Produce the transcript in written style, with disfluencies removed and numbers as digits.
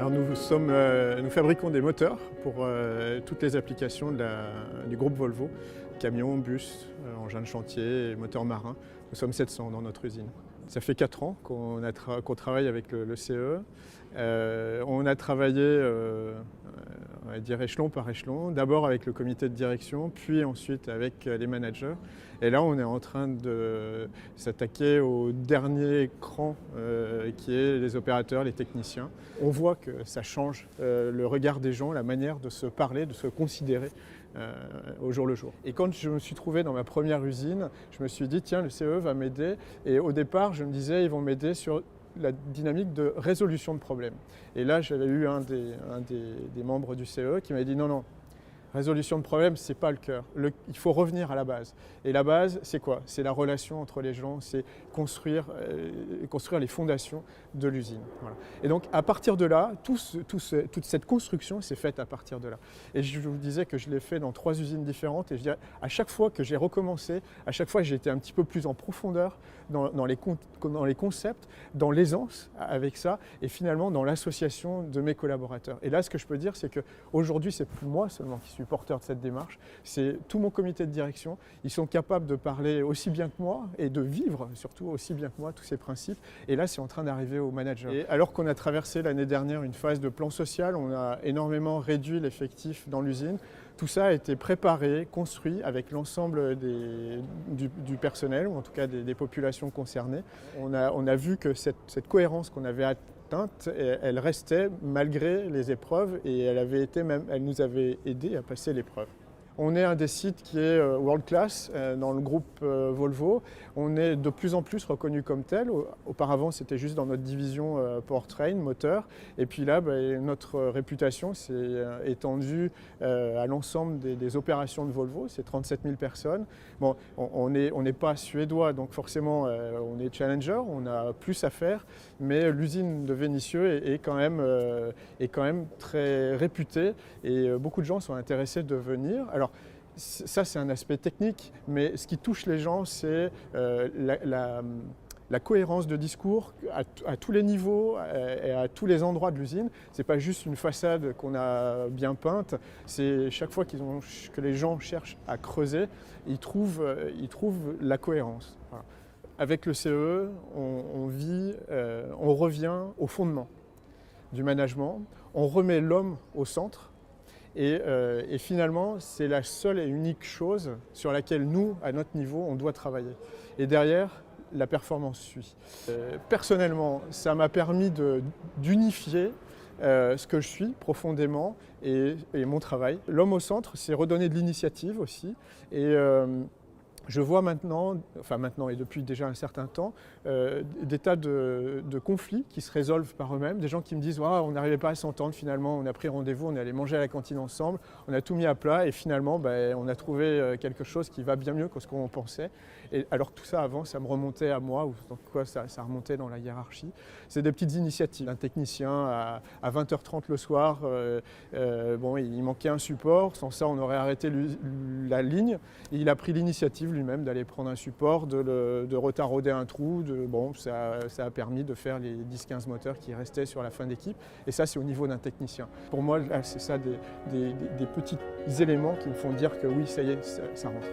Alors nous fabriquons des moteurs pour toutes les applications du groupe Volvo, camions, bus, engins de chantier, moteurs marins. Nous sommes 700 dans notre usine. Ça fait 4 ans qu'on travaille avec le CE. On a travaillé on va dire échelon par échelon, d'abord avec le comité de direction, puis ensuite avec les managers. Et là, on est en train de s'attaquer au dernier cran qui est les opérateurs, les techniciens. On voit que ça change le regard des gens, la manière de se parler, de se considérer au jour le jour. Et quand je me suis trouvé dans ma première usine, je me suis dit, tiens, le CE va m'aider. Et au départ, je me disais, ils vont m'aider sur la dynamique de résolution de problèmes. Et là, j'avais eu un des membres du CE qui m'avait dit, non, non, résolution de problème, ce n'est pas le cœur. Il faut revenir à la base. Et la base, c'est quoi? C'est la relation entre les gens, c'est construire les fondations de l'usine. Voilà. Et donc, à partir de là, toute cette construction s'est faite à partir de là. Et je vous disais que je l'ai fait dans 3 usines différentes. Et je dirais, à chaque fois que j'ai recommencé, à chaque fois j'ai été un petit peu plus en profondeur dans les concepts, dans l'aisance avec ça, et finalement dans l'association de mes collaborateurs. Et là, ce que je peux dire, c'est qu'aujourd'hui, c'est plus moi seulement qui suis porteur de cette démarche, c'est tout mon comité de direction. Ils sont capables de parler aussi bien que moi et de vivre surtout aussi bien que moi tous ces principes. Et là, c'est en train d'arriver au manager. Et alors qu'on a traversé l'année dernière une phase de plan social, on a énormément réduit l'effectif dans l'usine. Tout ça a été préparé, construit avec l'ensemble du personnel, ou en tout cas des populations concernées. On a vu que cette cohérence qu'on avait elle restait malgré les épreuves et elle nous avait aidé à passer l'épreuve. On est un des sites qui est world class dans le groupe Volvo. On est de plus en plus reconnu comme tel. Auparavant, c'était juste dans notre division powertrain, moteur. Et puis là, notre réputation s'est étendue à l'ensemble des opérations de Volvo. C'est 37 000 personnes. Bon, on n'est pas suédois, donc forcément, on est challenger, on a plus à faire. Mais l'usine de Vénissieux est quand même très réputée et beaucoup de gens sont intéressés de venir. Alors, ça, c'est un aspect technique, mais ce qui touche les gens, c'est la cohérence de discours à tous les niveaux et à tous les endroits de l'usine. Ce n'est pas juste une façade qu'on a bien peinte, c'est chaque fois que les gens cherchent à creuser, ils trouvent la cohérence. Voilà. Avec le CE, on revient au fondement du management, on remet l'homme au centre. Et finalement, c'est la seule et unique chose sur laquelle nous, à notre niveau, on doit travailler. Et derrière, la performance suit. Personnellement, ça m'a permis d'unifier ce que je suis profondément et mon travail. L'homme au centre, c'est redonner de l'initiative aussi. Et je vois maintenant et depuis déjà un certain temps, des tas de conflits qui se résolvent par eux-mêmes, des gens qui me disent oh, on n'arrivait pas à s'entendre finalement, on a pris rendez-vous, on est allé manger à la cantine ensemble, on a tout mis à plat et finalement on a trouvé quelque chose qui va bien mieux que ce qu'on pensait. Et alors que tout ça avant, ça me remontait à moi, ou donc quoi, ça remontait dans la hiérarchie. C'est des petites initiatives. Un technicien à 20h30 le soir, il manquait un support, sans ça on aurait arrêté la ligne. Et il a pris l'initiative lui-même d'aller prendre un support, de retarauder un trou. Ça a permis de faire les 10-15 moteurs qui restaient sur la fin d'équipe. Et ça, c'est au niveau d'un technicien. Pour moi, c'est ça des petits éléments qui me font dire que oui, ça y est, ça rentre.